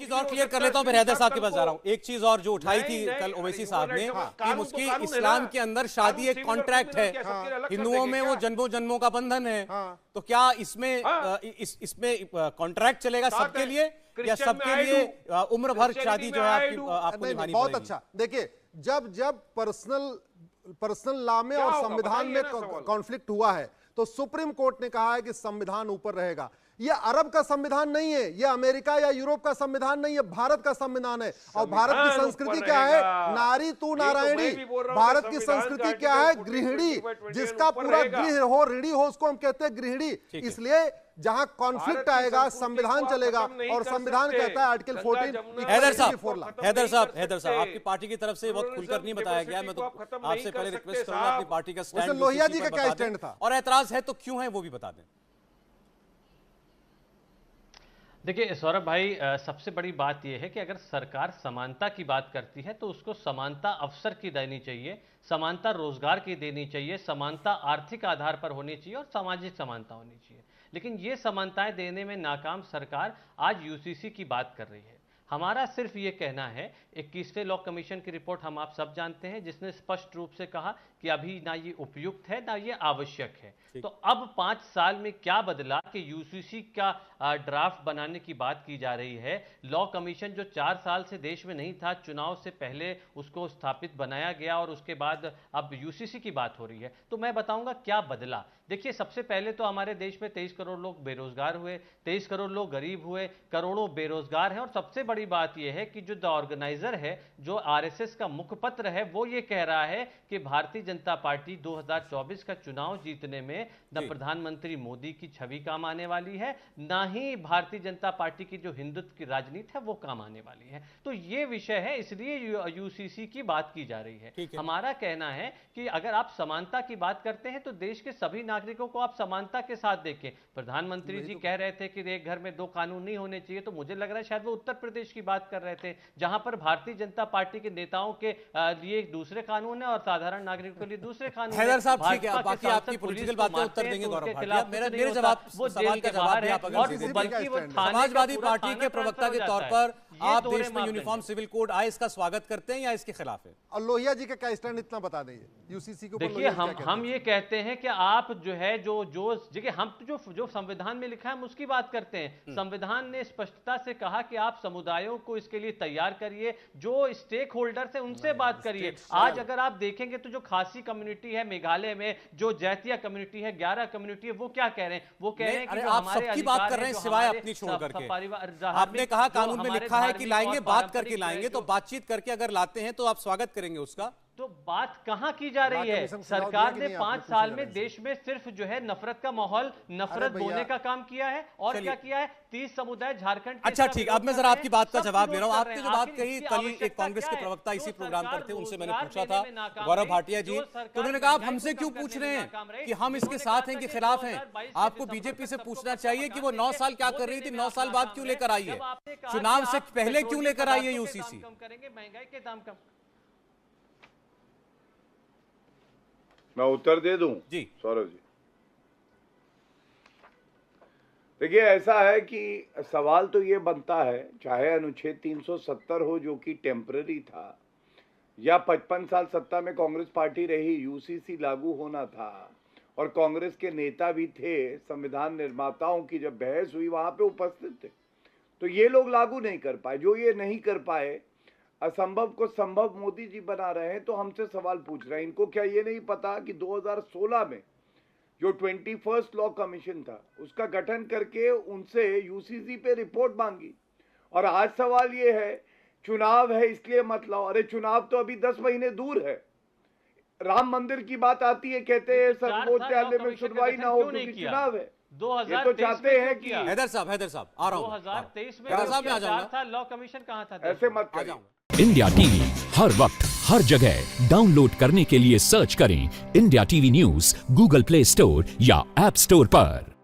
चीज और क्लियर कर लेता हूं, फिर हैदर साहब के पास जा रहा हूं। एक चीज और जो उठाई थी कल ओवैसी साहब ने कि उसकी इस्लाम के अंदर शादी एक कॉन्ट्रैक्ट है, हिंदुओं में वो जन्मों जन्मों का बंधन है, तो क्या इसमें कॉन्ट्रैक्ट चलेगा सबके लिए या सबके लिए उम्र भर शादी जो है आपको निभानी बहुत पड़ेगी? अच्छा। देखिए, जब पर्सनल लॉ में और संविधान में कॉन्फ्लिक्ट हुआ है तो सुप्रीम कोर्ट ने कहा है कि संविधान ऊपर रहेगा। यह अरब का संविधान नहीं है, यह अमेरिका या यूरोप का संविधान नहीं है, भारत का संविधान है। और भारत की संस्कृति क्या है? नारी तू नारायणी। भारत की संस्कृति क्या है? गृहिणी। जिसका पूरा गृह हो, ऋणी हो, उसको हम कहते हैं गृहिणी। इसलिए जहां कॉन्फ्लिक्ट आएगा संविधान चलेगा, और संविधान कहता है आर्टिकल 14। हैदर साहब आपकी पार्टी की तरफ से बहुत खुलकर नहीं बताया गया, मैं तो आपसे पहले रिक्वेस्ट करूंगा अपनी पार्टी का स्टैंड लोहिया जी का क्या स्टैंड था और ऐतराज है तो क्यों है वो भी बता दें। देखिए सौरभ भाई, सबसे बड़ी बात यह है कि अगर सरकार समानता की बात करती है तो उसको समानता अवसर की देनी चाहिए, समानता रोजगार की देनी चाहिए, समानता आर्थिक आधार पर होनी चाहिए और सामाजिक समानता होनी चाहिए। लेकिन ये समानताएं देने में नाकाम सरकार आज यूसीसी की बात कर रही है। हमारा सिर्फ ये कहना है, 21वें लॉ कमीशन की रिपोर्ट हम आप सब जानते हैं, जिसने स्पष्ट रूप से कहा कि अभी ना ये उपयुक्त है ना ये आवश्यक है। तो अब 5 साल में क्या बदला कि यूसीसी का ड्राफ्ट बनाने की बात की जा रही है। लॉ कमीशन जो 4 साल से देश में नहीं था, चुनाव से पहले उसको स्थापित बनाया गया और उसके बाद अब यूसीसी की बात हो रही है। तो मैं बताऊंगा क्या बदला। देखिए, सबसे पहले तो हमारे देश में 23 करोड़ लोग बेरोजगार हुए, 23 करोड़ लोग गरीब हुए, करोड़ों बेरोजगार हैं। और सबसे बड़ी बात यह है कि जो द ऑर्गेनाइजर है, जो आरएसएस का मुखपत्र है, वो ये कह रहा है कि भारतीय जनता पार्टी 2024 का चुनाव जीतने में न प्रधानमंत्री मोदी की छवि काम आने वाली है, ना ही भारतीय जनता पार्टी की जो हिंदुत्व की राजनीति है वो काम आने वाली है। तो ये विषय है, इसलिए यूसीसी की बात की जा रही है। हमारा कहना है कि अगर आप समानता की बात करते हैं तो देश के सभी नागरिकों को आप समानता के साथ देखें। प्रधानमंत्री जी कह रहे थे कि एक घर में 2 कानून नहीं होने चाहिए, तो मुझे लग रहा है शायद वो उत्तर प्रदेश की बात कर रहे थे, जहां पर भारतीय जनता पार्टी के नेताओं के लिए दूसरे कानून है और साधारण नागरिकों के लिए दूसरे कानून। हैदर साहब ठीक है, बाकी आपकी पॉलिटिकल बातें उत्तर देंगे गौरव भाटिया। मेरे जवाब सवाल का जवाब आप अगर बल्कि वो समाजवादी पार्टी के प्रवक्ता के तौर पर आप देश में यूनिफॉर्म सिविल कोड आए, इसका स्वागत करते हैं या इसके खिलाफ है? और लोहिया जी का क्या स्टैंड इतना बता दीजिए यूसीसी को। देखिए, हम ये कहते हैं कि आप जो है जो देखिए, हम जो संविधान में लिखा है हम उसकी बात करते हैं। संविधान ने स्पष्टता से कहा कि आप समुदायों को इसके लिए तैयार करिए, जो स्टेक होल्डर्स है उनसे बात करिए। आज अगर आप देखेंगे तो जो खासी कम्युनिटी है मेघालय में, जो जैतिया कम्युनिटी है, 11 कम्युनिटी है, वो क्या कह रहे हैं? वो कह रहे हैं कि आप सबकी बात कर रहे हैं सिवाय अपनी छोड़ करके। आपने कहा कानून में लिखा है कि लाएंगे, बात करके लाएंगे, तो बातचीत करके अगर लाते हैं तो आप स्वागत करेंगे उसका। तो बात कहां की जा रही है? सरकार ने 5 साल में देश में सिर्फ जो है नफरत का माहौल, नफरत बोने का काम किया है। और क्या किया है? 30 समुदाय झारखंड। अच्छा ठीक, अब मैं जरा आपकी बात का जवाब दे रहा हूं। आपने जो बात कही, कल एक कांग्रेस के प्रवक्ता इसी प्रोग्राम पर थे, उनसे मैंने पूछा था, गौरव भाटिया जी, तो उन्होंने कहा आप हमसे क्यों पूछ रहे हैं कि हम इसके साथ हैं कि खिलाफ हैं? आपको बीजेपी से पूछना चाहिए कि वो 9 साल क्या कर रही थी, 9 साल बाद क्यों लेकर आई है, चुनाव से पहले क्यों लेकर आई है यूसीसी? कम करेंगे, महंगाई के दाम कम। मैं उत्तर दे दूं जी सौरभ जी। देखिए, ऐसा है कि सवाल तो ये बनता है, चाहे अनुच्छेद 370 हो जो कि टेम्पररी था, या 55 साल सत्ता में कांग्रेस पार्टी रही, यूसीसी लागू होना था और कांग्रेस के नेता भी थे, संविधान निर्माताओं की जब बहस हुई वहां पे उपस्थित थे, तो ये लोग लागू नहीं कर पाए। जो ये नहीं कर पाए, असंभव को संभव मोदी जी बना रहे हैं, तो हमसे सवाल पूछ रहे हैं। इनको क्या ये नहीं पता कि 2016 में जो 21st लॉ कमीशन था उसका गठन करके उनसे यूसीसी पे रिपोर्ट मांगी, और आज सवाल ये है चुनाव है इसलिए मत लाओ। अरे चुनाव तो अभी 10 महीने दूर है। राम मंदिर की बात आती है, कहते हैं सर्वोच्च न्यायालय में सुनवाई ना हो क्योंकि चुनाव है। 2023 तो चाहते हैं कि हैदर साहब आ रहा हूं। 2023 में आ जाऊंगा, लॉ कमीशन कहां था? ऐसे मत करिए। इंडिया टीवी हर वक्त हर जगह डाउनलोड करने के लिए सर्च करें India TV news Google play store या ऐप स्टोर पर।